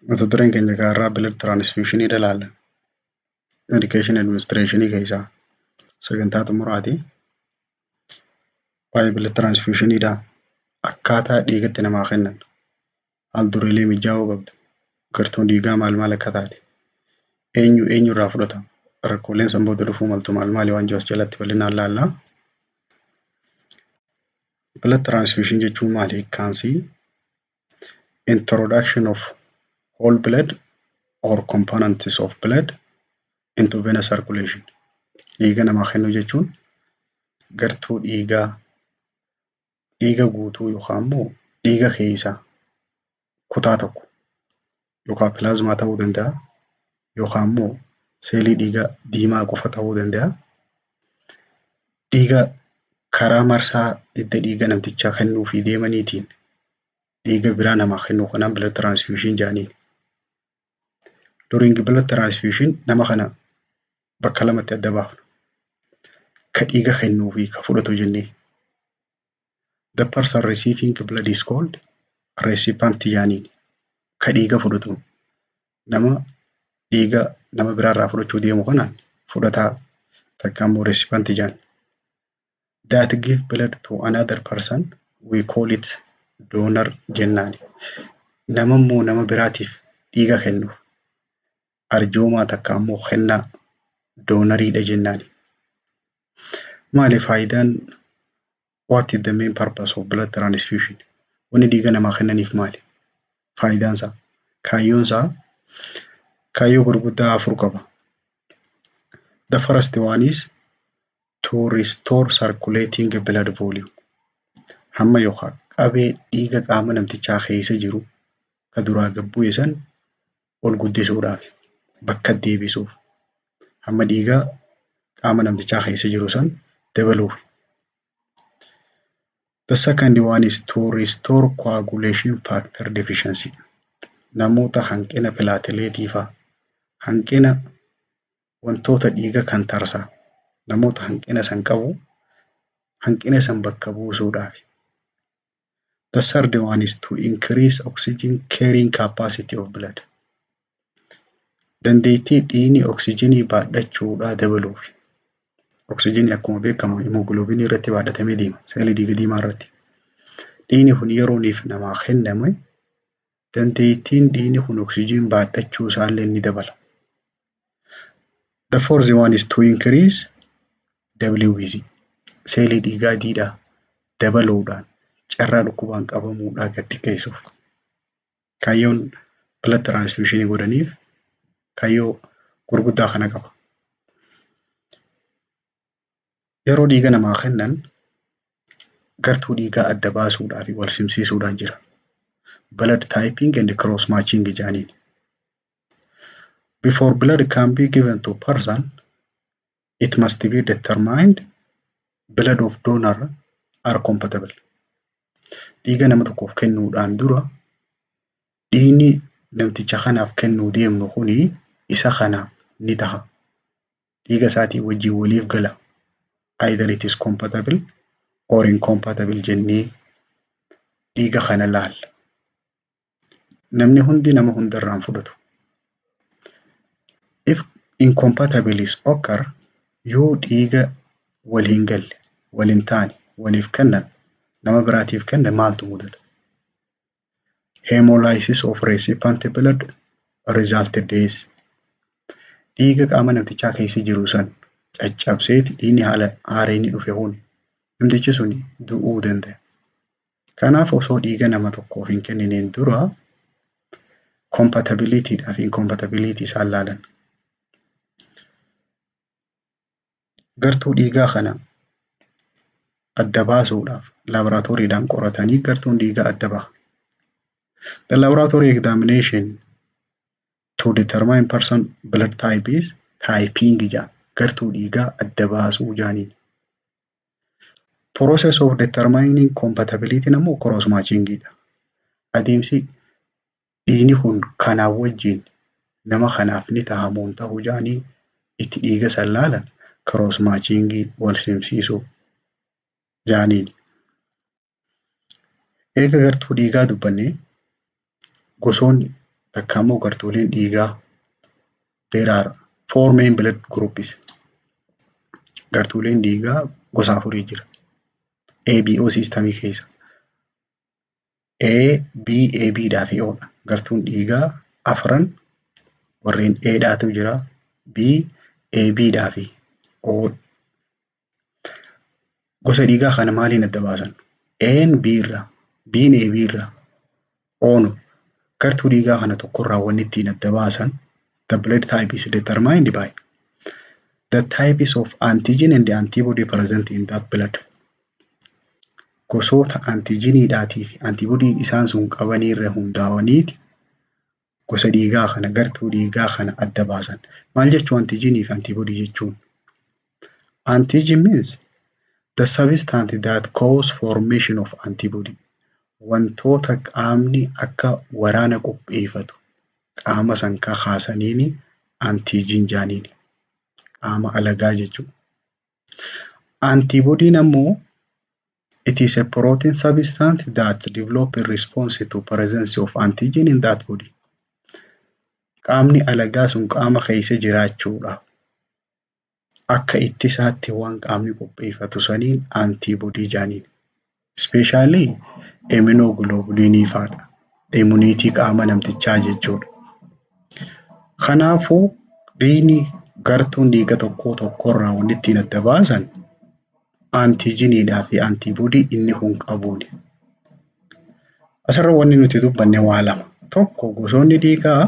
mata dureen keenya kanarraa blood transfusion ilaalla. Education administration keessaa sagantaa xumuraati. Waa'ee blood transfusion dha. Akkaataa dhiigatti namaa kennan. Al-dureelee mijaa'uu qabdu. Gartuun dhiigaa maal akka taate. Eenyurraa fudhatama. Rakkooleen sanboota dhufuu maltu maali waan jiru as jalatti bal'inaan laallaa. Blood transfusion jechuun maali? Hiikkaansi introduction of whole blood or components of blood into venous circulation. Dhiiga namaa kennuu jechuun gartuu dhiigaa guutuu yookaan immoo dhiiga keessaa kutaa tokko yookaan pilaazmaa ta'uu danda'a yookaan immoo seelii dhiigaa diimaa qofa ta'uu danda'a. Dhiiga karaa marsaa hidda dhiiga namtichaa kennuu fi deemaniitiin dhiiga biraa namaa kennuu kanaan blood transfusion jedhaniin. During blood transfusion nama kana bakka lamatti adda baafna. Ka dhiiga kennuu fi ka fudhatu jennee. The person receiving blood is called recipient jedhaniin. Ka dhiiga fudhatu nama dhiiga nama biraarraa fudhachuu deemu kanaan fudhataa takka immoo recipient jedhan. That give blood to another person we call it donor jennaan. Nama immoo nama biraatiif dhiiga kennuuf arjoomaa takka immoo kennaa doonariidha jennaan. Maali faayidaan? What is the main purpose of blood transfusion? Wanni dhiiga namaa kennaniif maali? Faayidaansaa? Kaayyoonsaa? Kaayyoo gurguddaa 4 qaba. The first one is to restore circulating blood volume. Hamma yookaan qabee dhiiga qaama namtichaa keessa jiru ka duraa gabbuu san ol guddisuudhaaf bakka deebisuuf hamma dhiigaa qaama namtichaa keessa jiru san dabaluuf. The second one is to restore coagulation factor deficiency. Namoota hanqina pilaatileetii fa'aa hanqina wantoota dhiiga kan tarsaa namoota hanqina san qabu hanqina san bakka buusuudhaaf. The third one is to increase oxygen carrying capacity of blood. Dandeettii dhiigni oksijiinii baadhachuudhaa dabaluuf. Oksijiinii akkuma beekamu hemoglobinii irratti baadhatamee deema. Seelii dhiiga diimaa irratti. Dhiigni kun yerooniif namaa kenname dandeettiin dhiigni kun oksijiin baadhachuu isaallee ni dabala. The fourth one is to increase WBC. Seelii dhiigaa diidhaa dabaluudhaan carraa dhukkubaan qabamuudhaa gad xiqqeessuuf. Kaayyoon blood transfusion godhaniif kaayyoo gurguddaa kana qaba. Yeroo dhiiga namaa kennan gartuu dhiigaa adda baasuudhaa fi wal simsiisuudhaan jira. Blood typing and cross matching jedhaniin. Before blood can be given to person, it must be determined blood of donor are compatible. Dhiiga nama tokkoof kennuudhaan dura dhiigni namticha kanaaf kennuu deemnu kuni isa kana ni taha. Dhiiga isaatii wajjin waliif gala. Either it is compatible or incompatible jennee dhiiga kana laalla. Namni hundi nama hundarraan fudhatu. If incompatibilities occur, yoo dhiiga wal hin galle, wal hin taane, waliif kennan, nama biraatiif kennan maaltu mudata? Hemolysis of recipient blood resulted is. Dhiiga qaama namtichaa keessa jiru san caccabseeti dhiigni haala haareenii dhufe hun namtichi sun du'uu danda'a. Kanaaf osoo dhiiga nama tokkoof hin kennineen dura compatibility dhaa fi incompatibility isaan laalan. Gartuu dhiigaa kana adda baasuudhaaf laaboraatooriidhaan qoratanii gartuun dhiigaa adda baha. The laboratory examination to determine person blood type is typing jedhama. Gartuu dhiigaa adda baasuu jedhaniin. Process of determining compatibility namoo cross matching dha. Adeemsi dhiigni kun kanaan wajjin nama kanaaf ni tahamuun ta'uu jedhanii itti dhiiga san laalan cross matching wal simsiisuu jedhaniin. Eega gartuu dhiigaa dubbannee gosoonni takka immoo gartuuleen dhiigaa. There are 4 main blood groups. Gartuuleen dhiigaa gosa 4 jira. ABO systemii keessa. A, B, AB dhaa fi O dha. Gartuun dhiigaa afran warreen A dhaatu jira. B, AB dhaa fi O. Gosa dhiigaa kana maaliin adda baasan? A'n B irraa, B'n AB irraa, O'n gartuu dhiigaa kana tokkorraa wanni ittiin adda baasan the blood type is determined by the types of antigen and the antibody present in that blood. Gosoota antijiniidhaatii fi antibodii isaan sun qabanii irra hundaa'aniiti gosa dhiigaa kana gartuu dhiigaa kana adda baasan. Maal jechuun antijinii fi antibodii jechuun? Antigen means the substance that cause formation of antibody. Wantoota qaamni akka waraana qopheeffatu qaama san kaasaniini antigen jaaniini. Qaama alagaa jechuudha. Antibodiin ammoo it is a protein substance that develop in response to presence of antigen in that body. Qaamni alagaa sun qaama keessa jiraachuudhaaf akka ittisaatti waan qaamni qopheeffatu saniin antibody jaaniin. Especially immunoglobulin faadha. Immunity qaama namtichaa jechuudha. Kanaafuu dhiigni gartuun dhiiga tokkorraa wanni ittiin adda baasan antijiniidhaa fi antibodii inni kun qabuuni. Asirra wanni nuti dubbanne waa lama. Tokko gosoonni dhiigaa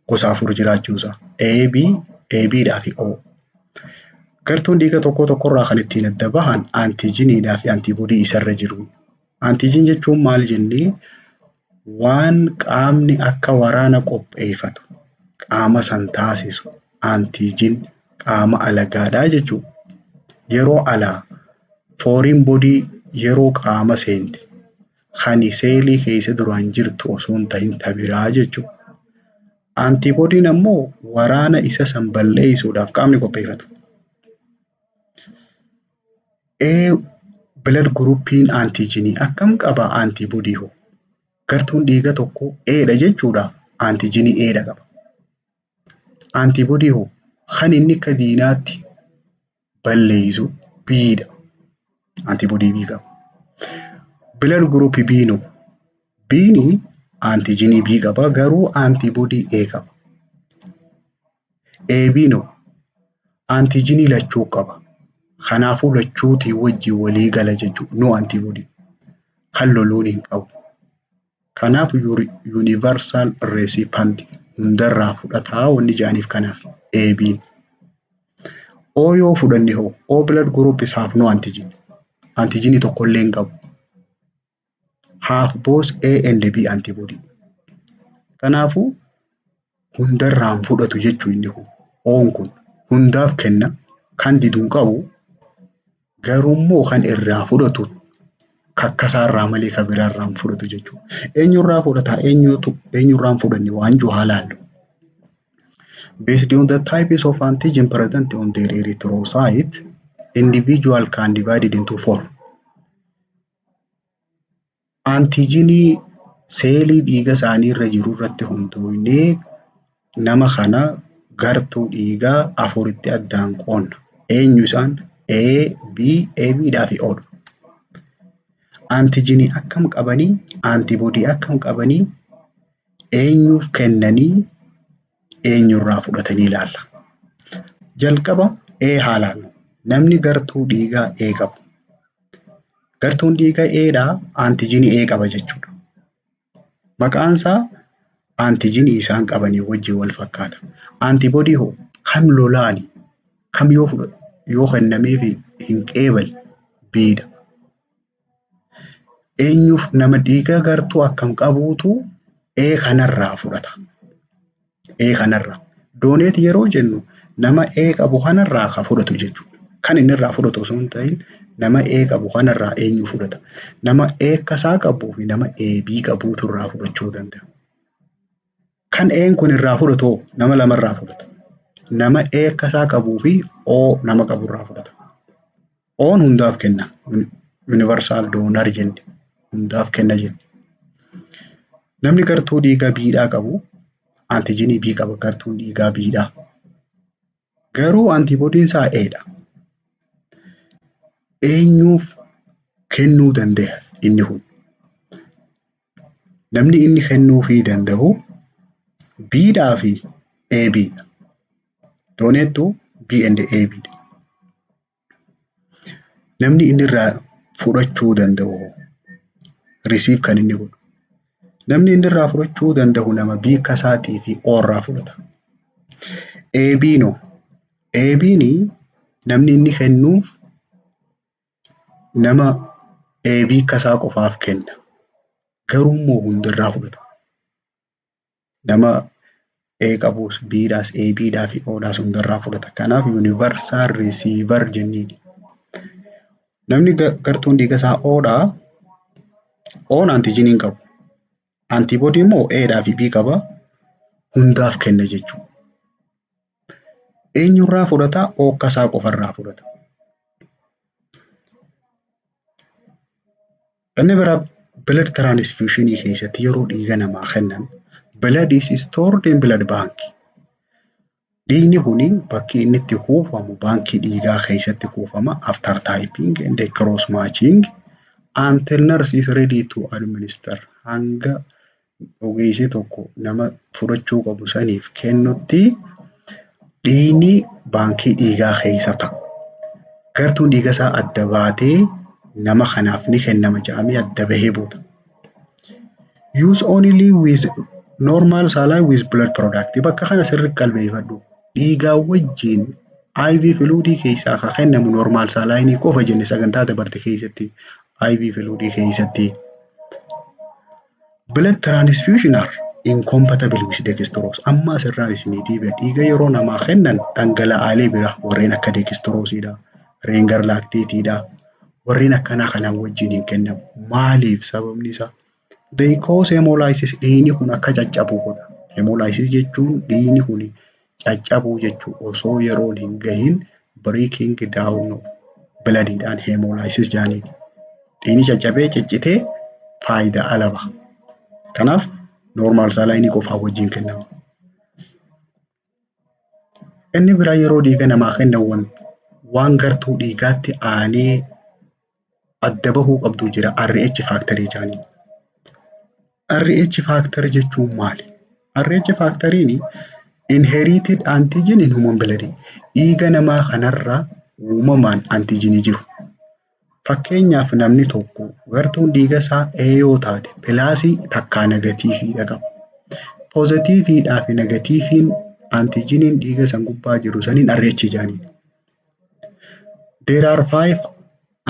gosa 4 jiraachuusaa. AB, ABdhaa fi O. Gartuun dhiiga tokkorraa kan ittiin adda bahan antijiniidhaa fi antibodii isarra jiru. Antijen jechuun maal jennee waan qaamni akka waraana qopheeffatu qaama san taasisu antijen qaama alagaadhaa jechuudha. Yeroo alaa foreign body yeroo qaama seente kan seelii keessa duraan jirtu osoo hin ta'in tabiraa jechuudha. Antibodiin ammoo waraana isa san balleessuudhaaf qaamni qopheeffatu. Blood groupiin antijenii akkam qaba antibodii hoo? Gartuun dhiiga tokko Eedha jechuudha. Antijenii Eedha qaba. Antibodii hoo kan inni akka diinaatti balleessu B'dha. Antibodii B qaba. Blood group B'no. B'ni antijenii B qaba garuu antibodii A qaba. ABno antijenii lachuu qaba. Kanaafuu lachuutii wajjin walii gala jechuudha. No antibody. Kan loluun hin qabu. Kanaaf universal recipient hundarraa fudhataa wanni jaaniif kanaaf AB'n. O yoo fudhanne hoo O blood group isaaf no antigen. Antigenii tokkollee hin qabu. Half both A and B antibody. Kanaafuu hundarraan fudhatu jechuu inni kun. O'n kun hundaaf kenna kan diduun qabu. Garummoo kan irraa fudhatu kakkasaarraa malee kan biraarraan fudhatu jechuudha. Eenyurraa fudhata eenyurraan fudhanni waan jiru haalaallu. Based on the types of antigen present on their erythrocyte, individual can divide into 4. Antigenii seelii dhiiga isaanii irra jiru irratti hundoofnee nama kana gartuu dhiigaa 4tti addaan qoonna. Eenyu isaan? A, B, ABdhaa fi O'dha. Antijenii akkam qabanii, antibodii akkam qabanii, eenyuuf kennanii, eenyurraa fudhatanii ilaalla. Jalqaba A haa ilaallu. Namni gartuu dhiigaa A qabu. Gartuun dhiigaa A'dhaa antijenii A qaba jechuudha. Maqaan isaa antijenii isaan qabanii wajjin wal fakkaata. Antibodii hoo kam lolaani? Kam yoo kennameef hin qeebal B'dha. Eenyuuf nama dhiiga gartuu akkam qabuutu A kanarraa fudhata. A kanarraa. Dooneet yeroo jennu nama A qabu kanarraa ka fudhatu jechuudha. Kan inni irraa fudhatu osoo hin ta'in nama A qabu kanarraa eenyu fudhata. Nama A akkasaa qabuu fi nama AB qabuutu irraa fudhachuu danda'a. Kan A'n kun irraa fudhatu nama lamarraa fudhata. Nama A akkasaa qabuu fi O nama qaburraa fudhata. O'n hundaaf kenna. Universal donor jenne. Hundaaf kenna jenne. Namni gartuu dhiigaa B'dhaa qabu antiijinii B qaba gartuun dhiigaa B'dha. Garuu antiboodiin isaa A'dha. Eenyuuf kennuu danda'a inni kun? Namni inni kennuufii danda'u B'dhaa fi AB'dha. Doonettuu B and AB'dha. Namni inni irraa fudhachuu danda'u receive kan inni godhu. Namni inni irraa fudhachuu danda'u nama B akka isaatii fi O irraa fudhata. AB'noo AB'n namni inni kennuuf nama AB akka isaa qofaaf kenna. Garuu immoo hundarraa fudhata. Nama A qabus B'dhaas AB'dhaa fi O'dhaas hundarraa fudhata. Kanaaf universal receiver jenniini. Namni gartuun dhiiga isaa O'dhaa. O'n antiijinii hin qabu. Antiboodii immoo A'dhaa fi B qaba. Hundaaf kenna jechuudha. Eenyurraa fudhata? O akka isaa qofarraa fudhata. Inni biraa blood transfusion keessatti yeroo dhiiga namaa kennan blood is stored in blood bank. Dhiigni kuni bakki inni itti kuufamu baankii dhiigaa keessatti kuufama after typing and cross matching until nurse is ready to administer. Hanga ogeessi tokko nama fudhachuu qabu saniif kennutti dhiigni baankii dhiigaa keessa ta'a. Gartuun dhiiga isaa adda baatee nama kanaaf ni kennama jedhamee adda bahee booda. Use only with normal saline with blood product. Bakka kana sirriitti qalbeeffadhu. Dhiigaa wajjin IV fluidii keessaa akka kennamu normal saline qofa jenne sagantaa dabarte keessatti IV fluidii keessatti. Blood transfusion are incompatible with dextrose. Amma asirraa isinii dhiiga yeroo namaa kennan dhangala'aalee bira warreen akka dextroseedha, ringer lactateedha. Warreen akkanaa kanaan wajjin hin kennamu. Maaliif? Sababni isaa they cause hemolysis. Dhiigni kun akka caccabu godha. Hemolysis jechuun dhiigni kun caccabuu jechuudha. Osoo yeroon hin gahin breaking down bloodidhaan hemolysis jaaniidha. Dhiigni caccabee ciccitee faayidaa alaba. Kanaaf normal saline qofaa wajjin kennama. Inni biraa yeroo dhiiga namaa kennan waan gartuu dhiigaatti aanee adda bahuu qabdu jira RH factor jaaniidha. RH factor jechuun maali? RH factoriin inherited antigen in human blood. Dhiiga namaa kanarra uumamaan antigenii jiru. Fakkeenyaaf namni tokko gartuun dhiiga isaa A yoo taate pilaasii takkaa negatiiviidha qaba. Poozitiiviidhaa fi negatiiviin antigeniin dhiiga san gubbaa jiru saniin RH jaaniidha. There are 5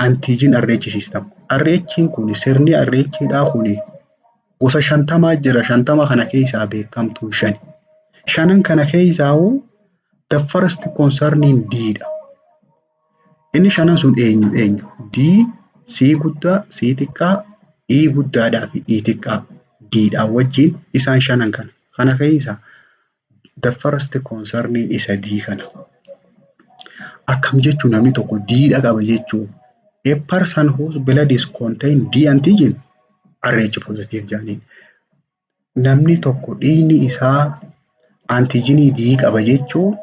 antigen RH system. RH'n kun sirni RH'dhaa kun gosa 50 jira. 50 kana keessaa beekamtuun 5. 5 kana keessaa the first concerning D'dha. Inni 5 sun eenyu? D, C guddaa, C xiqqaa, E guddaadhaa fi E xiqqaa D'dhaa wajjin isaan 5 kana. Kana keessaa the first concerning isa D kana. Akkam jechuun namni tokko D'dha qaba jechuun a person whose blood is contain D antigen RH positive jaaniin. Namni tokko dhiigni isaa antigenii D qaba jechuun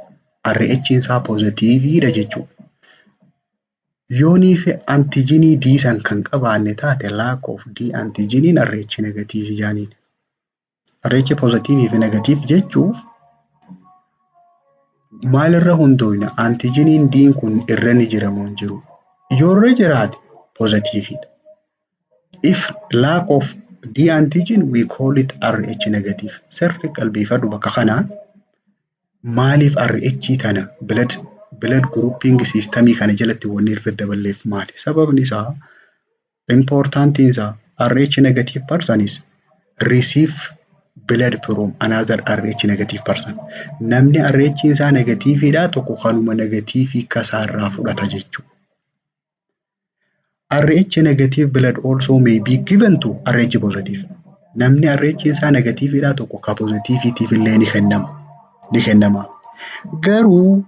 RH isaa positiiviidha jechuudha. Yoonii fi antigenii D san kan qabaanne taate lack of D antigeniin RH negative jaaniin. RH positive fi negative jechuuf maalirra hundoofna? Antigeniin D kun irra ni jira moo hin jiru? Yoo irra jiraate positiividha. If lack of D antigen we call it RH negative. Sirri qalbeeffadhu bakka kanaa maaliif RH tana blood grouping systemii kana jalatti wanni irra daballeef maali? Sababni isaa importantiin isaa RH negative person is receive blood from another RH negative person. Namni RH isaa negatiiviidha tokko kanuma negatiivii kasaarraa fudhata jechuudha. RH negative blood also may be given to RH positive. Namni RH isaa negatiiviidha tokko ka positiivitiif illee ni kennama. Garuu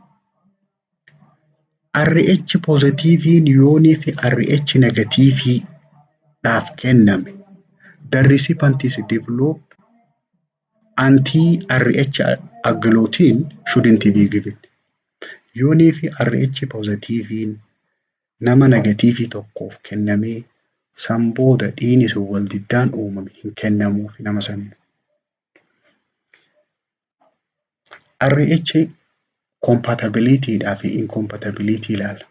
RH positiiviin yoonii fi RH negatiiviidhaaf kenname the recipient is develop Anti-RH agglutinin shouldn't be given. Yoonii fi RH positiiviin nama negatiivii tokkoof kennamee san booda dhiigni sun waldiddaan uumame hin kennamuufi nama saniif. RH compatibilityidhaa fi incompatibility ilaalla.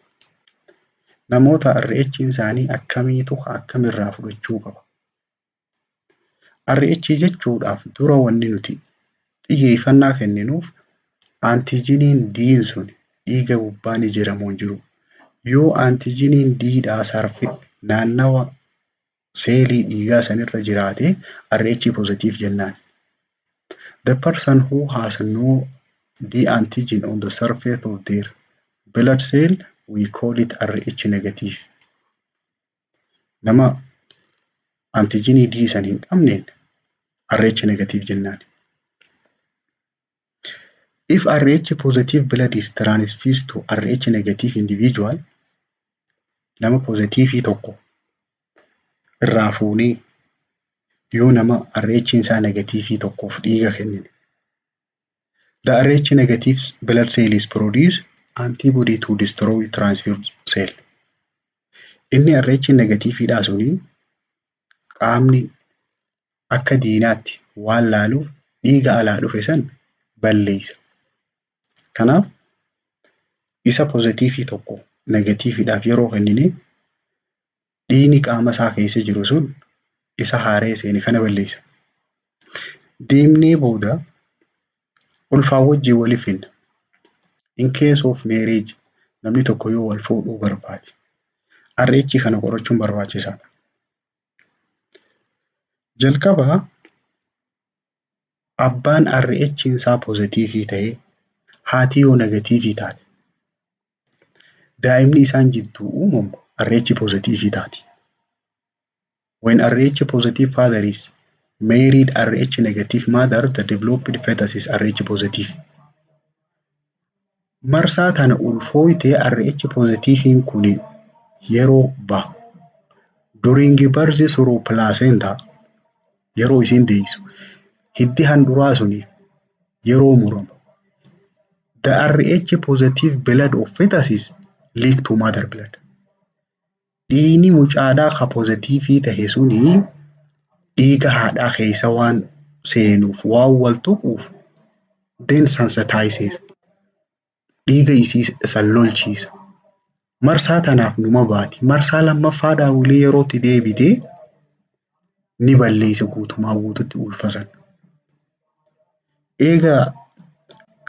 Namoota RH isaanii akkamirraa fudhachuu qaba? RH jechuudhaaf dura wanni nuti xiyyeeffannaa kenninuuf antiijiniin D'n sun dhiiga gubbaa ni jira moo hin jiru? Yoo antiijiniin D'dhaa sarfe naannawa seelii dhiigaa sanirra jiraate RH positive jennaan. The person who has no D antigen on the surface of their blood cell, we call it RH negative. Nama antigenii D san hin qabneen RH negative jennaan. If RH positive blood is transfused to RH negative individual, nama positivii tokko irraa fuunee yoo nama RH isaa negativii tokkoof dhiiga kennine, the RH negative blood cell is produce antibody to destroy transfused cell. Inni RH negativiidhaa suni qaamni akka diinaatti waan laaluuf dhiiga alaa dhufe san balleessa. Kanaaf isa positivii tokko negativiidhaaf yeroo kennine dhiigni qaama isaa keessa jiru sun isa haaree seene kana balleessa. Deemnee booda ulfaa wajjin waliif finna. In case of marriage namni tokko yoo wal fuudhuu barbaade RH kana qorachuun barbaachisaadha. Jalqaba abbaan RH isaa positivii ta'ee haati yoo negatiivii taate daa'imni isaan jidduu uumamu RH positivii taati. When RH positive father is married RH negative mother, the developed fetus is RH positive. Marsaa tana ulfooytee RH positiviin kun yeroo bahu during birth through placenta yeroo isiin deessu hiddi handuraa suni yeroo muramu. The RH positive blood of fetus is leak to mother blood. Dhiigni mucaadhaa ka positivii tahe suni dhiiga haadhaa keessa waan seenuuf waan wal tuquuf then sensitizes. Dhiiga isii san lolchiisa. Marsaa tanaaf numa baati. Marsaa lammaffaadhaa ulee yerootti deebitee ni balleessa guutumaa guututti ulfa san. Eegaa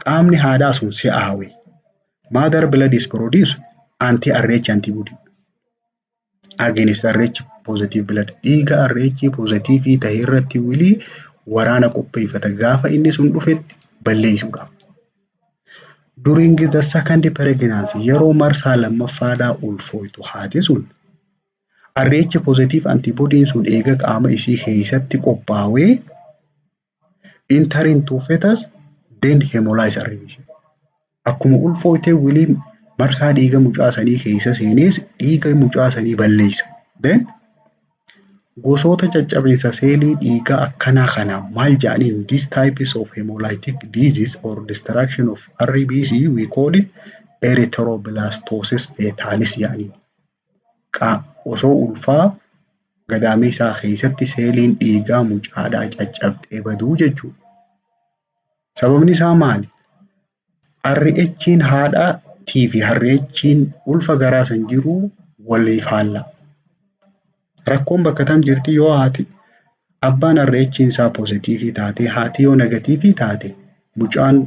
qaamni haadhaa sun si'aawe. Mother blood is produced anti-RH antibody against RH positive blood. Dhiiga RH positivii ta'e irratti wilii waraana qopheeffata gaafa inni sun dhufetti balleessuudhaaf. During the second pregnancy yeroo marsaa lammaffaadhaa ulfooytu haati sun RH positive antibody sun eega qaama isii keessatti qophaawee enter into fetus then hemolyze RBC. Akkuma ulfooytee wilii marsaa dhiiga mucaa sanii keessa seenees dhiiga mucaa sanii balleessa. Then gosoota caccabinsa seelii dhiigaa akkanaa kana maal jedhaniin this types of hemolytic disease or destruction of RBC we call it erythroblastosis fetalis jedhaniin. Osoo ulfaa gadaamee isaa keessatti seeliin dhiigaa mucaadhaa caccabdee baduu jechuudha. Sababni isaa maali? RH'n haadhaatii fi RH'n ulfa garaa san jiru waliif faallaa. Rakkoon bakka tam jirti yoo haati abbaan RH isaa positivii taate haati yoo negatiivii taate mucaan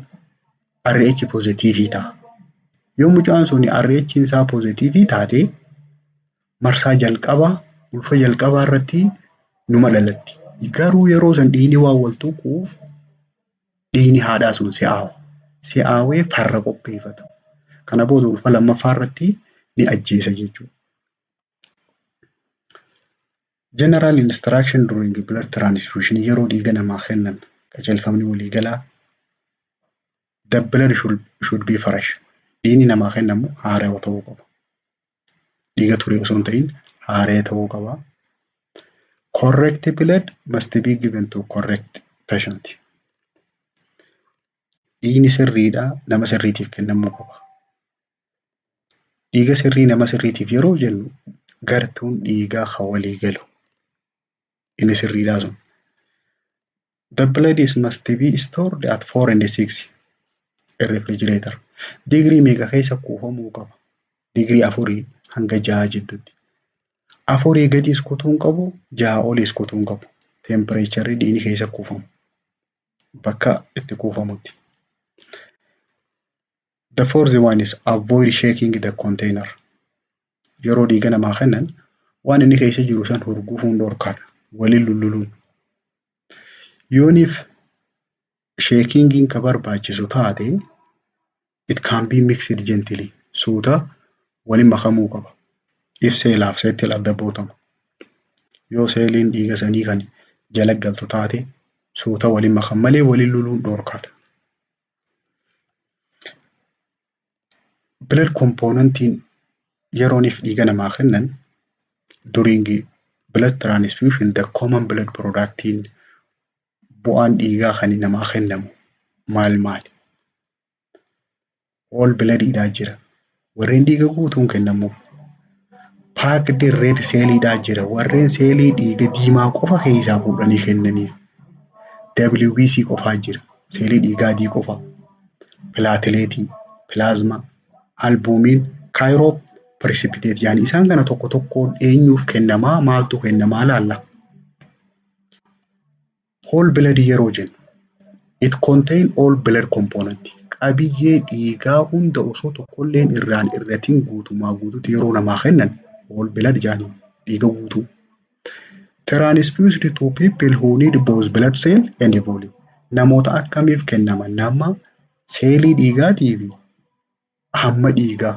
RH positivii ta'a. Yoo mucaan sun RH isaa positivii taate marsaa jalqabaa ulfa jalqabaa irratti numa dhalatti. Garuu yeroo san dhiigni waan wal tuquuf dhiigni haadhaa sun si'aawa. Si'aawee farra qopheeffata. Kana booda ulfa lammaffaa irratti ni ajjeesa jechuudha. General instruction during blood transfusion yeroo dhiiga namaa kennan qajeelfamni waliigalaa the blood should be fresh. Dhiigni namaa kennamu haaraa ta'uu qaba. Dhiiga ture osoo hin ta'in haaraa ta'uu qaba. Correct blood must be given to correct patient. Dhiigni sirriidhaa nama sirriitiif kennamuu qaba. Dhiiga sirrii nama sirriitiif yeroo jennu gartuun dhiigaa kan walii galu inni sirriidhaa sun. The blood must be stored at 4 and 6 in refrigerator. Digirii meeqa keessa kuufamuu qaba? Digirii 4 hanga 6 jidduutti. 4 gadiis kutuu hin qabu, 6 oliis kutuu hin qabu. Tempereecharii dhiigni keessa kuufamu. Bakka itti kuufamutti. The fourth one is avoid shaking the container. Yeroo dhiiga namaa kennan waan inni keessa jiru san hurgufuun dhorkaadha. Waliin lulluluun. Yooniif shakingiin ka barbaachisu taate it can be mixed gently. Suuta waliin makamuu qaba. If seelaaf settle at the bottom. Yoo seeliin dhiiga sanii kan jala galtu taate suuta waliin makam malee waliin luluun dhorkaadha. Blood componentiin yerooniif dhiiga namaa kennan during blood transfusion the common blood productiin bu'aan dhiigaa kan namaa kennamu maal? All bloodidhaa jira. Warreen dhiiga guutuun kennamu. Packed red cellidhaa jira. Warreen seelii dhiiga diimaa qofa keessaa fuudhanii kennaniif. WBC qofaa jira. Seelii dhiigaa adii qofa. Plateletii, plasma, albumin, kaayiroo, precipitate. Yani isaan kana tokko tokkoon eenyuuf kennamaa maaltu kennamaa laalla. Whole blood yeroo jennu. It contain all blood component. Qabiyyee dhiigaa hunda osoo tokkolleen irratiin guutumaa guutuutti yeroo namaa kennan whole blood jaanii dhiiga guutuu. Transfused to people who need both blood cell and volume. Namoota akkamiif kennaman? Nama seelii dhiigaatii fi hamma dhiigaa.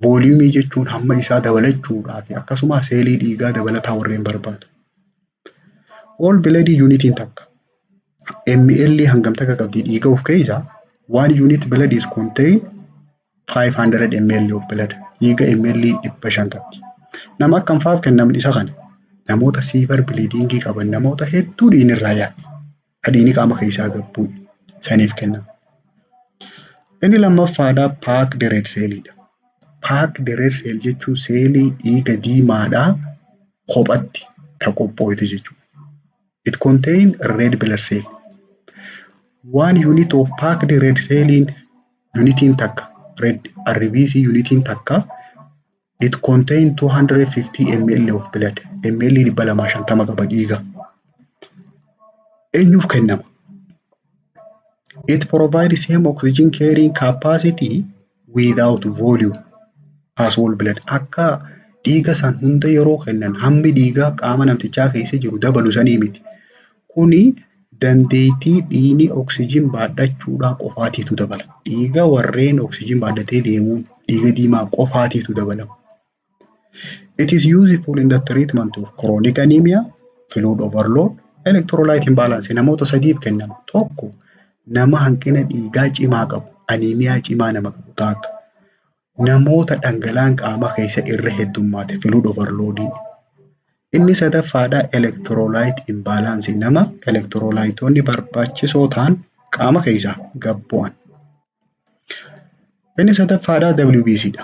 Volume jechuun hamma isaa dabalachuudhaa fi akkasuma seelii dhiigaa dabalataa warreen barbaadu. All blood unitiin takka. ml hangam takka qabdi dhiiga of keessaa 1 unit blood is contain 500 ml of blood. Dhiiga ml 500 qabdi. Nama akkam faaf kennaman isa kana? Namoota severe bleeding qaban namoota hedduu dhiigni irraa yaa'e. Dhiigni qaama keessaa gabbuu saniif kennama. Inni lammaffaadhaa packed red cellidha. Packed red cell jechuun seelii dhiiga diimaadhaa kophatti ta qophooyte jechuudha. It contain red blood cell. 1 unit of packed red cell in unitiin takka red RBC unitiin takka it contain 250 ml of blood. ml 250 qaba dhiiga. Eenyuuf kennama? It provides same oxygen carrying capacity without volume as whole blood. Akka dhiiga san hunda yeroo kennan hammi dhiigaa qaama namtichaa keessa jiru dabalu sanii miti. Kuni dandeettii dhiigni oksijiin baadhachuudhaan qofaatiitu dabala. Dhiiga warreen oksijiin baadhatee deemuun dhiiga diimaa qofaatiitu dabalama. It is useful in the treatment of chronic anemia, fluid overload, electrolyte imbalance. Namoota sadiif kennama. Tokko nama hanqina dhiigaa cimaa qabu, anemia cimaa nama qabu taaka. Namoota dhangala'aan qaama keessa irra heddummaate fluid overload. Inni sadaffaadhaa electrolyte imbalance. Nama electrolytoonni barbaachisoo ta'an qaama keessaa gabbu'an. Inni sadaffaadhaa WBCdha.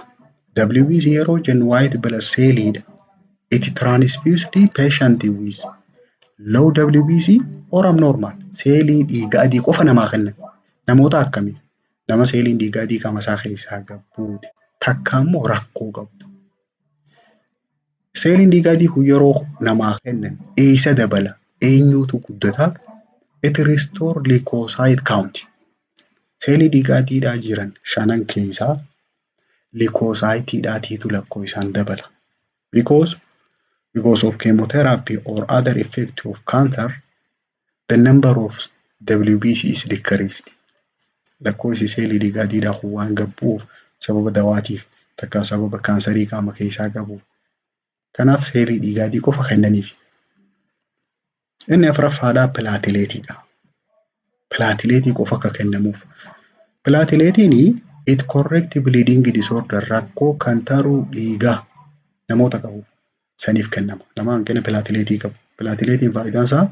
WBC yeroo jennu white blood cellidha. It transfused patient with low WBC or abnormal. Seelii dhiiga adii qofa namaa kennan. Namoota akkamii? Nama seeliin dhiiga adii qaama isaa keessaa gabbuute. Takka immoo rakkoo qabdu. Seeliin dhiiga adii kun yeroo namaa kennan eessa dabala? Eenyutu guddataa? It restore leukocyte count. Seelii dhiiga adiidhaa jiran 5 keessaa leukocyteidhaatiitu lakkoofsaan dabala. Because of chemotherapy or other effects of cancer, the number of WBC is decreased. Lakkoofsi seelii dhiiga adiidhaa kun waan gabbuuf sababa dawaatiif takka sababa kaansarii qaama keessaa qabuuf. Kanaaf seelii dhiiga adii qofa kennaniif. Inni afuraffaadhaa pilaatileetiidha. Pilaatileetii qofa akka kennamuuf. Pilaatileetiin it correct bleeding disorder rakkoo kan taruu dhiigaa namoota qabu saniif kennama. Nama hanqina pilaatileetii qabu. Pilaatileetiin faayidaan isaa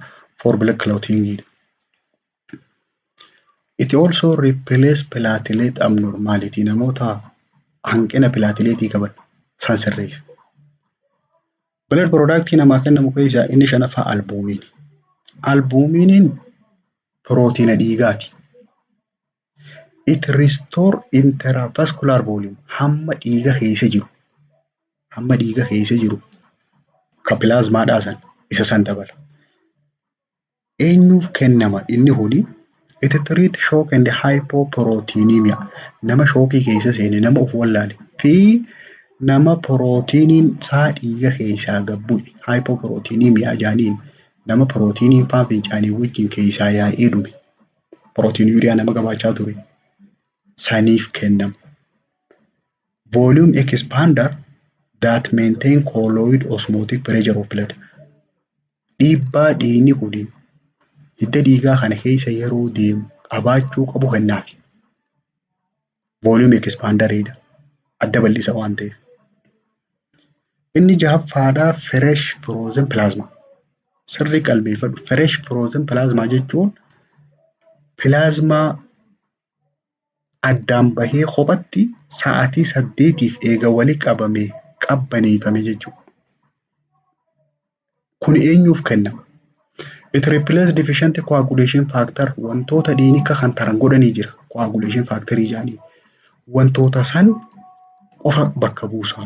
for blood clotting. It also replaces platelet abnormality. Namoota hanqina plateletii qaban san sirreessa. Blood productii namaa kennamu keessaa inni shanaffaa albuumiini. Albuuminiin pirootiina dhiigaati. It restore intravascular volume hamma dhiiga keessa jiru ka pilaazmaadhaa san isa san dabala. Eenyuuf kennama inni kuni? It treat shock and hypoproteinemia. Nama shookii keessa seene, nama of wallaale fi nama pirootiiniin isaa dhiiga keessaa gabbu'e hypoproteinemia jaaniin nama pirootiiniin faan fincaanii wajjin keessaa yaa'ee dhume. Proteinuria nama qabaachaa ture. Saniif kennama. Volume expander that maintain colloid osmotic pressure of blood. Dhiibbaa dhiigni kuni hidda dhiigaa kana keessa yeroo deemu qabaachuu qabu kennaaf. Volume expanderidha. Adda bal'isa waan ta'eef. Inni jahaffaadhaa fresh frozen plasma. Sirri qalbeeffadhu. Fresh frozen plasma jechuun pilaazmaa addaan bahee kophatti sa'aatii 8 eega walii qabamee qabbaneeffame jechuudha. Kun eenyuuf kennama? It replaces deficient coagulation factor. Wantoota dhiinika kan taran godhanii jira. Coagulation factorii jaanii. Wantoota san qofa bakka buusaa.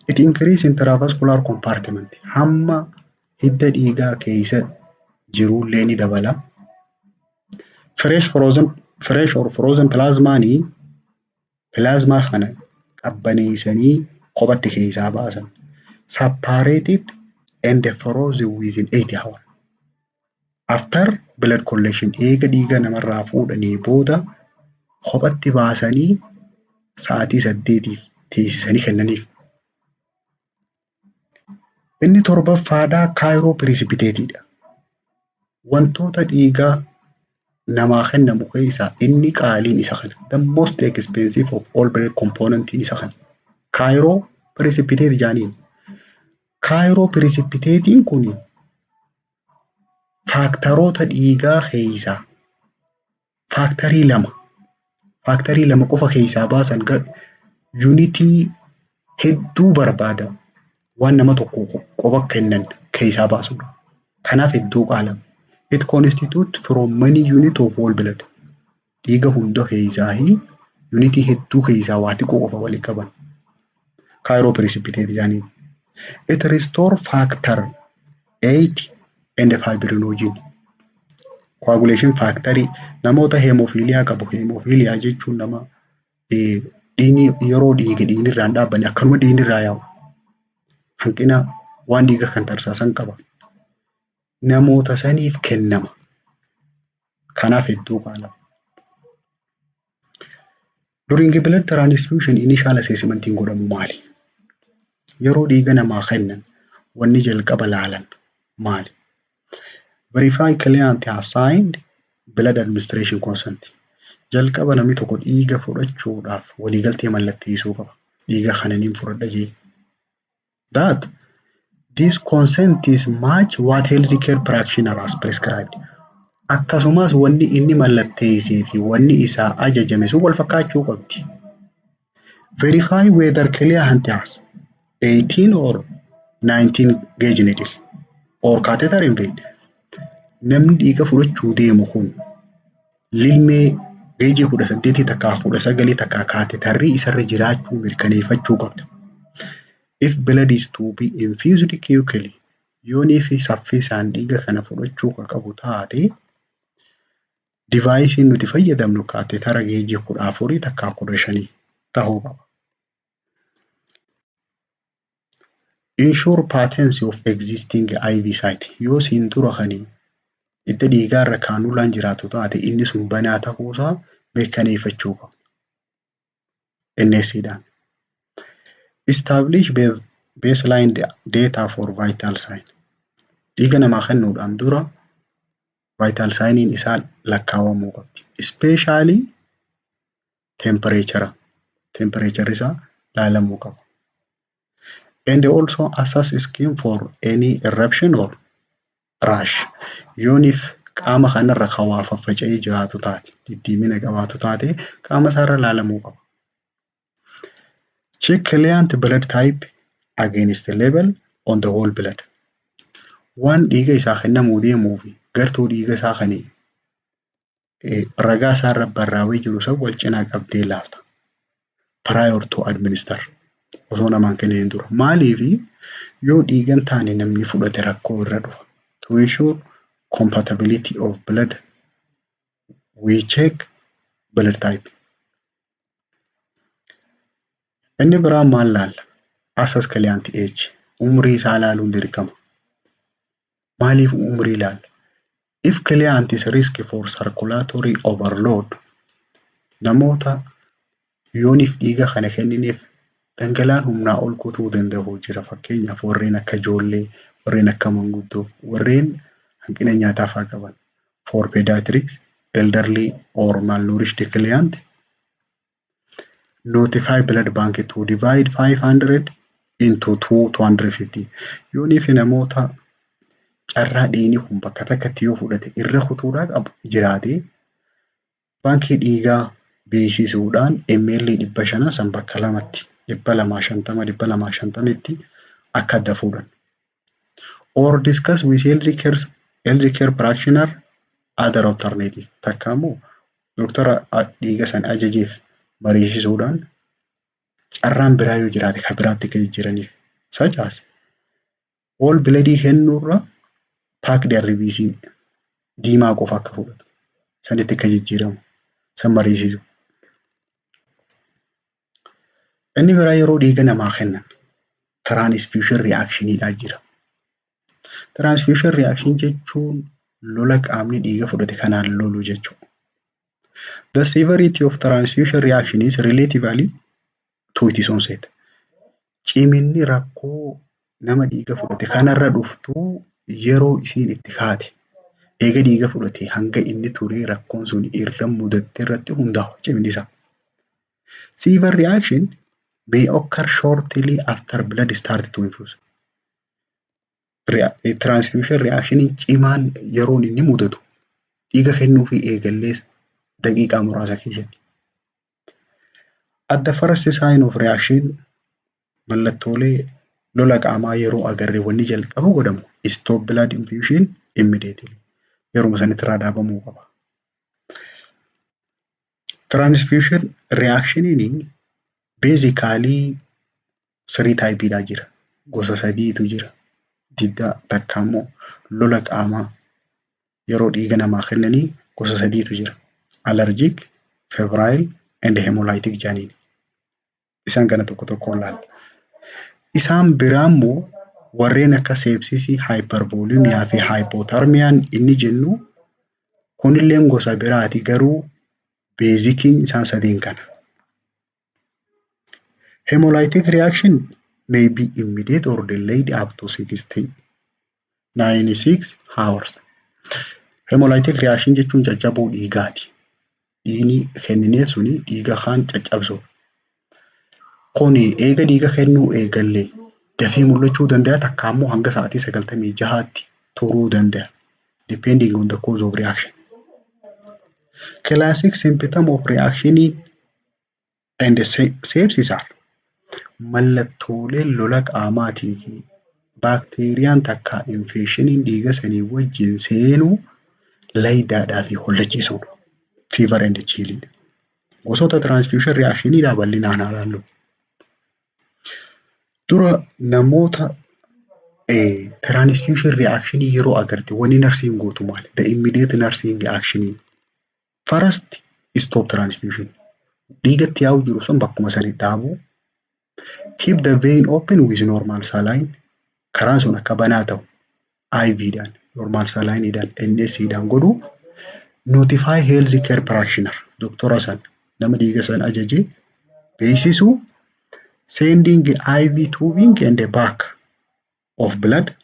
It increase intravascular compartment. Hamma hidda dhiigaa keessa jirullee ni dabala. Fresh or frozen plasmaanii plasmaa kana qabbaneessanii kophatti keessaa baasan. Separated and frozen within 8 hours. After blood collection eega dhiiga namarraa fuudhanii booda kophatti baasanii sa'aatii 8 teessisanii kennaniif. Inni torbaffaadhaa cryoprecipitatedha. Wantoota dhiigaa namaa kennamu keessaa inni qaaliin isa kana. The most expensive of all blood components isa kana. Cryoprecipitate jaaniin. Cryoprecipitation kun faaktaroota dhiigaa keessaa faaktarii lama qofa keessaa baasan yuunitii hedduu barbaada waan nama tokko qofa kennan keessaa baasudha. Kanaaf hedduu qaalama. It constitutes from many units of whole blood. Dhiiga hunda keessaa yuunitii hedduu keessaa waa xiqqoo qofa walii qaban. Cryoprecipitate jaaniin. It restore factor 8 and fibrinogen. Coagulation factory namoota hemophiliyaa qabu. Hemophiliyaa jechuun nama dhiigni yeroo dhiigirraan dhaabbanne akkanuma dhiigirraa yaa'u. Hanqina waan dhiiga kan tarsaasan qaba. Namoota saniif kennama. Kanaaf hedduu qaalama. During blood transfusion initial assessment godhamu maali? Yeroo dhiiga namaa kennan wanni jalqaba laalan maali? Verify client has signed blood administration consent. Jalqaba namni tokko dhiiga fudhachuudhaaf waliigaltee mallatteessuu qaba. Dhiiga kananiin fudhadha jee. That this consent is match what healthcare practitioner has prescribed. Akkasumas wanni inni mallatteessee fi wanni isaa ajajame sun wal fakkaachuu qabdi. Verify whether client has 18 or 19 gauge needle or catheter invade. Namni dhiiga fudhachuu deemu kun lilmee geejii 18 takkaa 19 takkaa kaatetarrii isarra jiraachuu mirkaneeffachuu qabda. If blood is to be infused quickly, yoonii fi saffisaan dhiiga kana fudhachuu qabu taate device nuti fayyadamnu kaatetara geejii 14 takkaa 15 ta'uu qaba. Ensure patency of existing IV site. Yoo siin dura kanii itti dhiigaarra kaanulaan jiraatu taate inni sun banaa ta'uusaa mirkaneeffachuu qaba. NSCdhaan. Establish baseline data for vital sign. Dhiiga namaa kennuudhaan dura vital signiin isaa lakkaawamuu qabdi. Especially temperature isaa laalamuu qaba. And also assess skin for any eruption or rash. Yoonif qaama kanarra kan waa faffaca'ee jiraatu taate, diddiimina qabaatu taate qaama isaarra ilaalamuu qaba. Check client blood type against the level on the whole blood. Waan dhiiga isaa kennamuu deemuu fi gartuu dhiiga isaa kan ragaa isaarra barraa'ee jiru san wal cinaa qabdee ilaalta. Prior to administer. Osoo namaan kenniin dura. Maaliif yoo dhiigan taane namni fudhate rakkoo irra dhufa. To ensure compatibility of blood, we check blood type. Inni biraa maal laalla? Assess client age. Umrii isaa ilaaluun dirqama. Maaliif umrii ilaalla? If client is risk for circulatory overload, namoota yooniif dhiiga kana kennineef dhangala'aan humnaa ol kutuu danda'u jira. Fakkeenyaaf warreen akka ijoollee, warreen akka manguddoo, warreen hanqina nyaataa fa'aa qaban. For pediatrics, elderly or malnourished client, notify blood bank to divide 500 into 250. Yooniif namoota carraa dhiigni kun bakka takkatti yoo fudhate irra kutuudhaa qabu jiraate baankii dhiigaa beeksisuudhaan ml 500 san bakka lamatti 250 akka adda fuudhan. Or discuss with healthcare practitioner other alternative. Takka immoo doktora dhiiga san ajajeef mariisisuudhaan carraan biraa yoo jiraate kan biraatti kan jijjiiraniif. Such as whole blood kennuurra paakdi RBC diimaa qofa akka fudhatu sanitti akka jijjiiramu san mariisisu. Inni biraa yeroo dhiiga namaa kennan transfusion reactionidhaa jira. Transfusion reaction jechuun lola qaamni dhiiga fudhate kanaan lolu jechuudha. The severity of transfusion reaction is relatively to its onset. Ciminni rakkoo nama dhiiga fudhate kanarra dhuftuu yeroo isiin itti kaate eega dhiiga fudhate hanga inni turee rakkoon sun irra mudatte irratti hundaa'u ciminni isaa. Severe reaction may occur shortly after blood start to infuse. Transfusion reaction cimaan yeroon inni mudatu dhiiga kennuu fi eegallee daqiiqaa muraasa keessatti. At the first sign of reaction, mallattoolee lola qaamaa yeroo agarre wanni jalqaba godhamu stop blood infusion immediately. Yeroo sanitti irraa dhaabamuu qaba. Transfusion reactioniin basically 3 typeidha jira. Gosa sadiitu jira. Diddaa takka immoo lola qaamaa yeroo dhiiga namaa kennanii gosa sadiitu jira. Allergic, febrile and hemolytic jedhaniin. Isaan kana tokko tokkoon ilaalla. Isaan biraa immoo warreen akka sepsisii, hypervolemiyaa fi hypothermiaan inni jennu kunillee gosa biraati garuu beezikiin isaan sadeen kana. Hemolytic reaction may be immediate or delayed up to 96 hours. Hemolytic reaction jechuun caccabuu dhiigaati. Dhiigni kennineef suni dhiiga kaan caccabsuu. Kuni eega dhiiga kennuu eegallee dafee mul'achuu danda'a takka immoo hanga sa'aatii 96tti turuu danda'a. Depending on the cause of reaction. Classic symptom of reaction and sepsis are mallattoolee lola qaamaatii fi baakteeriyaan takka infeeshiniin dhiiga sanii wajjin seenuu laydaadhaa fi hollachiisuudha. Fever and chilling. Gosoota transfusion reactionidhaa bal'inaan ilaallu. Dura namoota transfusion reaction yeroo agarte wanni narsiin gootu maali? The immediate nursing action. First, stop transfusion. Dhiigatti yaa'u jiru sun bakkuma sanii dhaabuu. Keep the vein open with normal saline. Karaan sun akka banaa ta'u IVdhaan, normal salineidhaan, NSdhaan godhuu. Notify healthcare practitioner. Doktora san nama dhiiga san ajajee beeksisuu. Sending IV tubing and the back of blood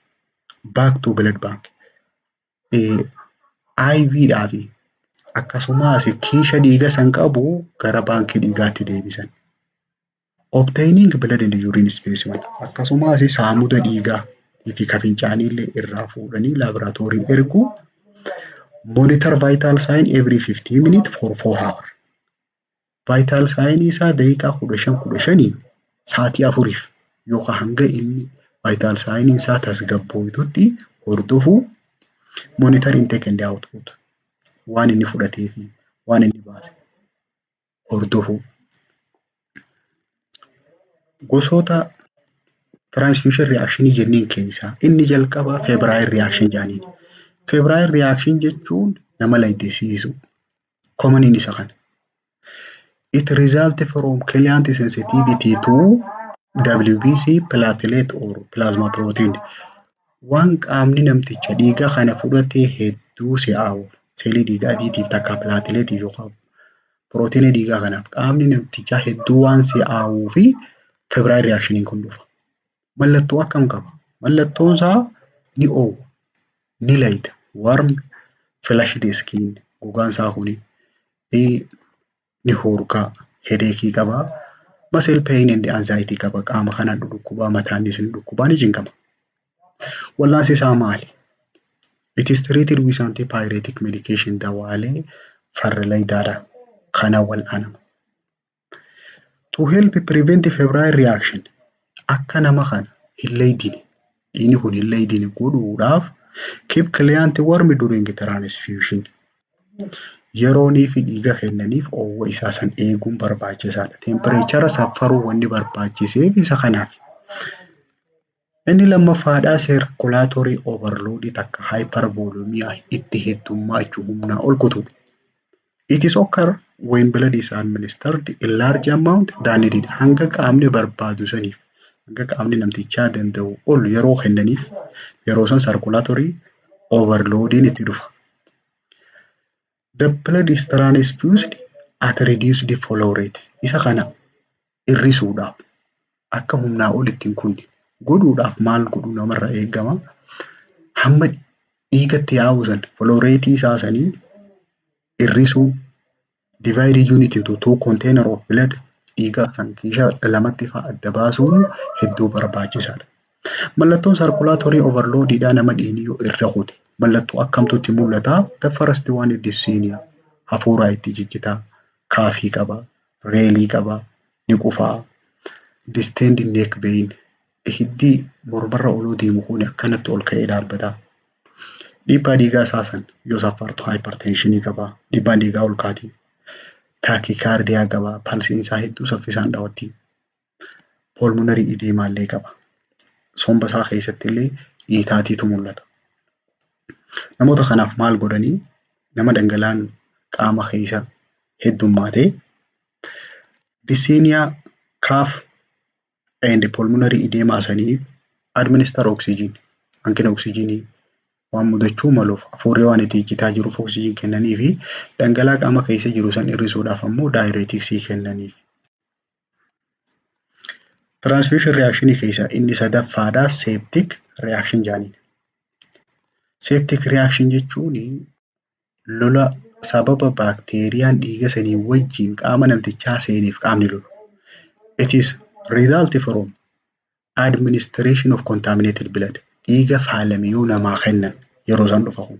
back to blood bank. IVdhaa fi akkasumas kiisha dhiiga san qabu gara baankii dhiigaatti deebisan. Obtaining blood and urine specimen. Akkasumas saamuda dhiigaa fi fincaanii illee irraa fuudhanii laaboraatoorii erguu. Monitor vital sign every 15 minutes for 4 hours. Vital sign isaa daqiiqaa 15 sa'aatii 4 yookaan hanga inni vital sign isaa tasgabbootutti hordofuu monitor intake and output waan inni fudhatee fi waan inni baase hordofuu. Gosoota transfusion reaction jenneen keessaa inni jalqabaa febrile reaction jedhaniin. Febrile reaction jechuun nama laydisiisu. Common in isa kana. It results from client sensitivity to WBC platelet or plasma protein. Waan qaamni namticha dhiiga kana fudhatee hedduu si'aawu seelii dhiigaa adiitiif takka plateletiif yookaan proteinii dhiigaa kanaaf qaamni namtichaa hedduu waan si'aawuu fi febrile reactioniin kun dhufa. Mallattoo akkam qaba? Mallattoon isaa ni oowwa, ni layda, warm, flushed skin gogaan isaa kuni ni hurkaa, headache qaba, muscle pain and anxiety qaba, qaama kana dhukkubaa, mataan isaa dhukkubaa ni jinqama. Wallaansi isaa maali? It is treated with antipyretic medication dawaalee farra laydaadha kana wal'aanama. To help prevent febrile reaction akka nama kana hin laydine inni kun hin laydine godhuudhaaf keep client warm during transfusion. Yeroonii fi dhiiga kennaniif oowwa isaa san eeguun barbaachisaadha. Temperature saffaruu wanni barbaachiseef isa kanaaf. Inni lammaffaadhaa circulatory overload takka hypervolemia itti heddummaachuu humnaa ol kutuudha. It is occur when blood is administered in large amount than needed. Hanga qaamni barbaadu saniif hanga qaamni namtichaa danda'u ol yeroo kennaniif yeroo san circulatory overloadiin itti dhufa. The blood is transfused at reduced flow rate. Isa kana hir'isuudhaaf akka humnaa ol ittiin kunne godhuudhaaf maal godhu namarra eegama. Hamma dhiigatti yaa'u san flow rate isaa sanii hir'isuun divide unit into 2 container of blood dhiiga kan kiisha lamatti adda baasuun hedduu barbaachisaadha. Mallattoon circulatory overloadidhaa nama dhiigni yoo irra kute mallattoo akkamtutti mul'ata? The first one is dyspnea. Hafuuraa itti jijjitaa, kaafii qaba, reelii qaba, ni qufaa. Distended neck pain. Hiddii mormarra oluu deemu kun akkanatti ol ka'ee dhaabbata. Dhiibbaa dhiigaa isaa san yoo saffartu hypertensionii qaba. Dhiibbaan dhiigaa ol kaati. Taakiikaardiyaa qaba. Palsiin isaa hedduu saffisaan dhaawatti. Pulmonary edema illee qaba. Somba isaa keessatti illee dhiitaatiitu mul'ata. Namoota kanaaf maal godhanii nama dhangala'aan qaama keessa heddummaatee dyspnea, cough and pulmonary edema saniif administer oxygen hanqina oxygenii waan mudachuu maluuf hafuurri waan itti ijjitaa jiruuf oxygen kennanii fi dhangala'aa qaama keessa jiru san hir'isuudhaaf ammoo diureticsii kennaniif. Transfusion reaction keessa inni sadaffaadhaa septic reaction jedhaniin. Septic reaction jechuun lola sababa baakteeriyaan dhiiga sanii wajjin qaama namtichaa seeniif qaamni lolu. It is result from administration of contaminated blood. Dhiiga faalame yoo namaa kennan yeroo san dhufa kun.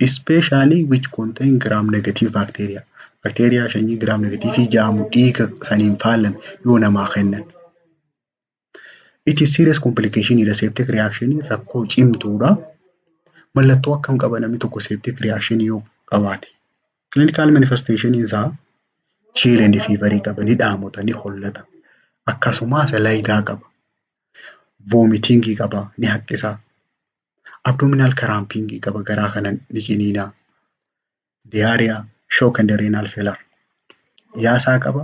Especially which contain gram negative bacteria. Bacteria shanyii gram negative jedhamu dhiiga saniin faalame yoo namaa kennan. It is serious complication in the septic reaction rakkoo cimtuudha. Mallattoo akkam qaba namni tokko septic reaction yoo qabaate. Clinical manifestation isaa chill and fever qaba, ni dhaamota, ni hollata. Akkasumas laydaa qaba. Vomiting qaba, ni haqqisa. Abdominal cramping qaba, garaa kanan ni ciniina. Diarrhea, shock and renal failure. Yaasaa qaba,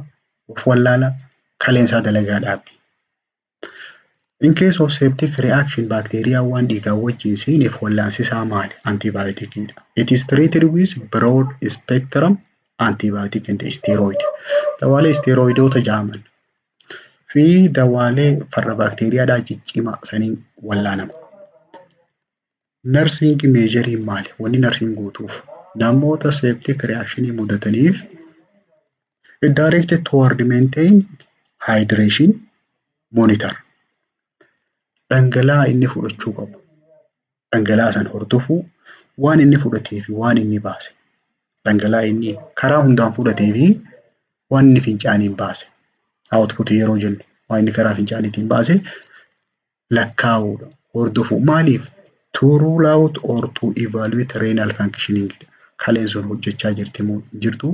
of wallaala, kaleensaa dalagaa dhaabdi. In case of septic reaction, bacteria waan dhiigaa wajjin seeneef wallaansi isaa maali? Antibiotic. It is treated with broad spectrum antibiotic and steroid. Dawaalee steroidoota jedhaman fi dawaalee farra baakteeriyaadhaa ciccimaa saniin wallaanama. Nursing measure maali? Wanni nursing gootuuf namoota septic reaction mudataniif directed toward maintain hydration monitor. Dhangala'aa inni fudhachuu qabu. Dhangala'aa san hordofuu waan inni fudhatee fi waan inni baase. Dhangala'aa inni karaa hundaan fudhatee fi waan inni fincaaniin baase. Output yeroo jennu waan inni karaa fincaaniitiin baase lakkaa'uudha. Hordofuu maaliif? To rule out or to evaluate renal functioning. Kaleen sun hojjechaa jirti moo jirtu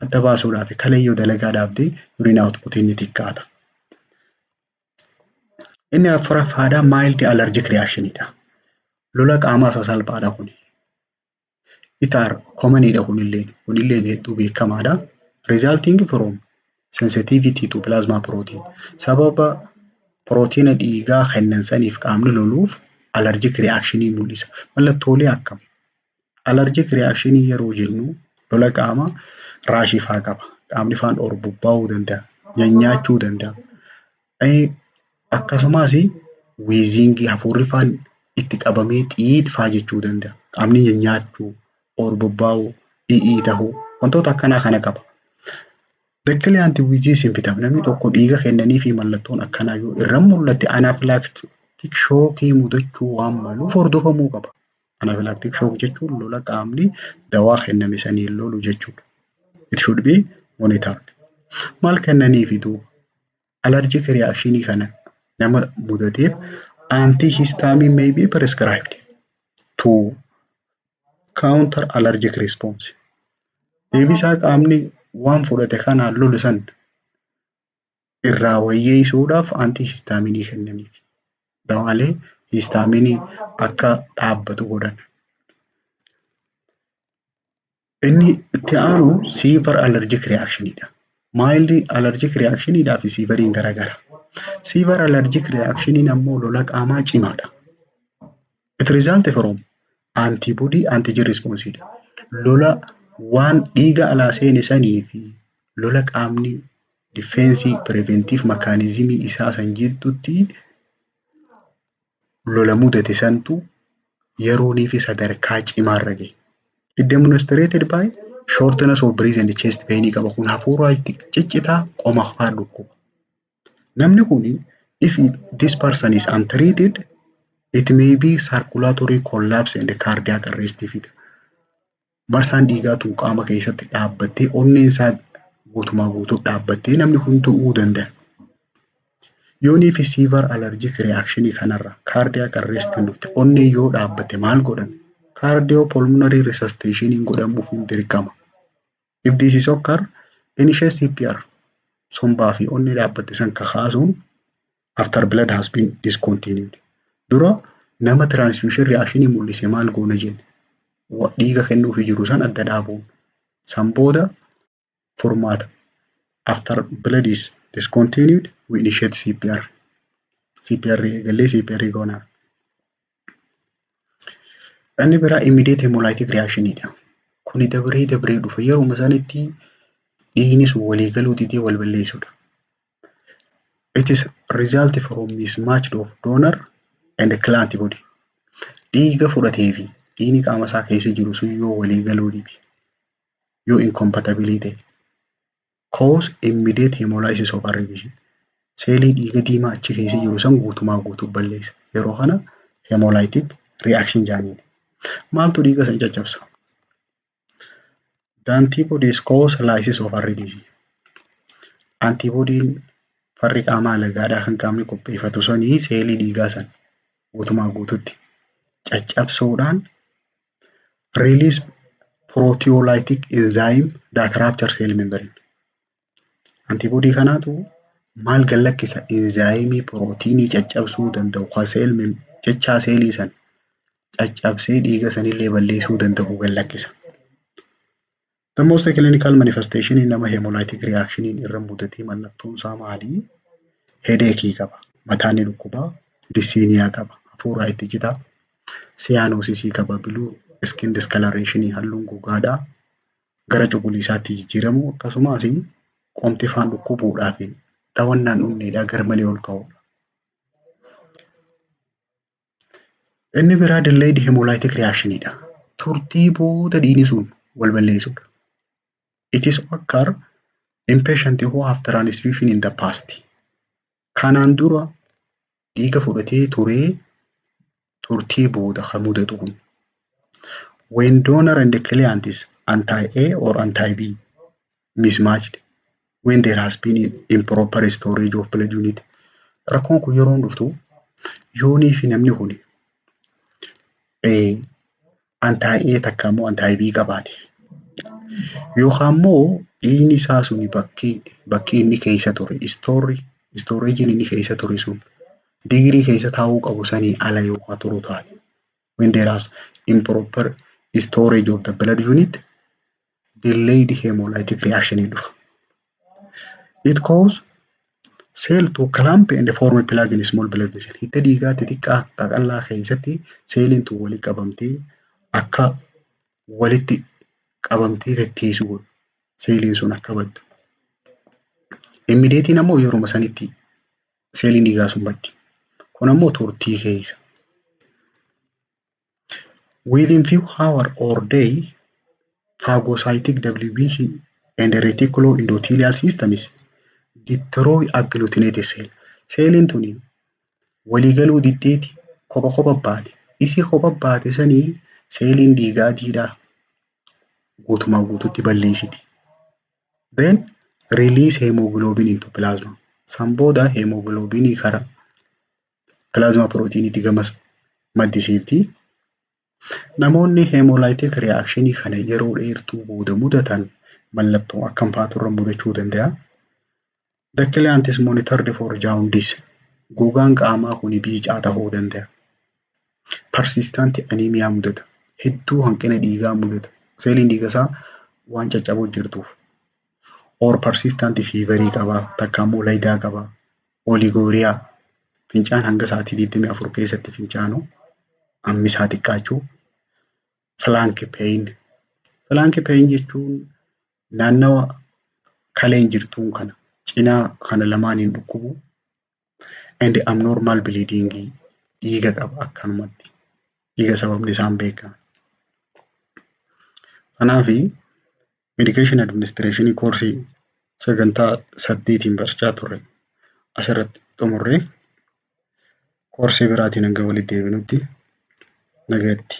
adda baasuudhaaf kalee yoo dalagaa dhaabde urine output inni xiqqaata. Inni afuraffaadhaa mild allergic reactionidha. Lola qaamaa sasalphaadha kun. Itaar commonidha kunilleen hedduu beekamaadha. Resulting from sensitivity to plasma protein. Sababa prootiina dhiigaa kennan saniif qaamni loluuf allergic reactionii mul'isa. Mallattoolee akkam? Allergic reactionii yeroo jennu lola qaamaa raashii fa'aa qaba. Qaamni faan orbubba'uu danda'a. Nyaanyaachuu danda'a. Akkasumas wheezingii hafuurri faan itti qabamee xiidfaa jechuu danda'a. Qaamni nyaanyaachuu, orbubba'uu, ta'uu wantoota akkanaa kana qaba. Bakkeelee antiwheezii simpitaaf namni tokko dhiiga kennanii fi mallattoon akkanaa yoo irra mul'ate anaafilaktik shookii mudachuu waan maluuf hordofamuu qaba. Anaafilaktik shook jechuun lola qaamni dawaa kenname saniin lolu jechuudha. It should be monitored. Maal kennaniifi duuba? Allergic reactionii kana nama mudateef antihistamine may be prescribed to counter allergic response. Deebisaa qaamni waan fudhate kanaan lolu san irraa wayyeessuudhaaf antihistaminii kennaniif. Dawaalee histaminii akka dhaabbatu godhan. Inni itti aanu severe allergic reactionidha. Mild allergic reactionidhaa fi severiin garagara. Severe allergic reactioniin ammoo lola qaamaa cimaadha. It result from antibody antigen response. Lola waan dhiiga alaa seene sanii fi lola qaamni difeensii preventive mekaanizimii isaa san jidduutti lola mudate santu yeroonii fi sadarkaa cimaarra gahe. It demonstrated by shortness of breath and chest pain qaba. Kun hafuuraa itti ciccitaa qoma fa'aa dhukkuba. Namni kuni if this person is untreated it may be circulatory collapse and cardiac arrest fida. Marsaan dhiigaa tun qaama keessatti dhaabbattee onneen isaa guutumaa guutuu dhaabbattee namni kun du'uu danda'a. Yoonii fi severe allergic reactionii kanarra cardiac arrest dhufte onneen yoo dhaabbatte maal godhan? Cardiopulmonary resuscitation godhamuuf hin dirqama. If this is occur, initial CPR sombaa fi onnee dhaabbatte san kakaasuun after blood has been discontinued. Dura nama transfusion reactionii mul'ise maal goona jenne? Dhiiga kennuufi jiru san adda dhaabuun. San booda furmaata. After blood is discontinued, we initiate CPR. CPR eegallee CPR goona. Inni biraa immediate hemolytic reactionidha. Kuni dabree dhufa yeroo sanitti dhiigni sun walii galuu didee wal balleessudha. It is result from mismatch of donor and kill antibody. Dhiiga fudhatee fi dhiigni qaama isaa keessa jiru sun yoo walii galuu dide yoo incompatibility cause immediate hemolysis of RBC. Seelii dhiiga diimaa achi keessa jiru san guutumaa guutuu balleessa. Yeroo kana hemolytic reaction jaaniin. Maaltu dhiiga san caccabsa? The antibodies cause lysis of RBC. Antibodiin farri qaamaa lagaadhaa kan qaamni qopheeffatu sanii seelii dhiigaa san guutumaa guututti caccabsuudhaan release proteolytic enzyme that rupture cell membrane. Antibodii kanaatu maal gallakkisa enzaayimii prootiinii caccabsuu danda'u kan cechaa seelii san caccabsee dhiiga sanillee balleessuu danda'u gallakkisa. The most clinical manifestation in nama hemolytic reaction irra mudatee mallattoon isaa maali? Headache qaba, mataan ni dhukkubaa, dyspnea qaba, hafuuraa itti citaa, cyanosis qaba, blue skin discoloration halluun gogaadhaa gara cuquliisaatti jijjiiramu akkasumas qomti faan dhukkubuudhaa fi dhawannaan dhumneedhaa gar malee ol ka'uudha. Inni biraa delayed hemolytic reactionidha. Turtii booda dhiigni sun wal balleessudha. It is occur in patients who have transfusion in the past. Kanaan dura dhiiga fudhatee turee turtii booda kan mudatu kun. when donor and the client is anti-A or anti-B mismatched, when there has been improper storage of blood unit. Rakkoon kun yeroo dhuftu yoonii fi namni kun anti-A takka immoo anti-B qabaate. Yookaan immoo dhiigni isaa suni bakki inni keessa ture storage inni keessa ture sun digirii keessa taa'uu qabu sanii ala yookaan turu taate. When there has improper storage of the blood unit, delayed hemolytic reaction dhufa. It causes cell to clump and form a plug in small blood vessel. Hidda dhiigaa xixiqqaa qaqallaa keessatti seeliin tun walitti qabamtee akka walitti qabamtee tetteessu godhu. Seeliin sun akka baddu. Immediately ammoo yeruma sanitti seeliin dhiigaa sun baddi. Kun ammoo turtii keessa. Within few hours or day, phagocytic WBC and reticuloendothelial systems destroy agglutinated cell. Seeliin tuni waliigaluu diddeeti kopha baate. Isi kopha baate sanii seeliin dhiigaa diidaa guutumaa guututti balleessiti. Then release hemoglobin into plasma. San booda hemoglobinii kara plasma proteiniitti gamas maddisiifti. Namoonni hemolytic reaction kana yeroo dheertuu booda mudatan mallattoo akkam faatu irra mudachuu danda'a. The client is monitored for jaundice. Gogaan qaamaa kun biicaa ta'uu danda'a. Persistent anemia mudata. Hedduu hanqina dhiigaa mudata. Seeliin dhiiga isaa waan caccabuu jirtuuf. Or persistent fever qaba, takka immoo laydaa qaba. Oliguria fincaan hanga sa'aatii 24 keessatti fincaanu ammisaa xiqqaachuu. Flank pain. Flank pain jechuun naannawa kaleen jirtuun kana cinaa kana lamaaniin dhukkubu. And abnormal bleeding dhiiga qaba akkanumatti. Dhiiga sababni isaan beekama. Kanaafi medication administration koorsii sagantaa 8 barachaa turre asirratti xumurree koorsii biraatiin hanga walitti deebinutti nagaatti.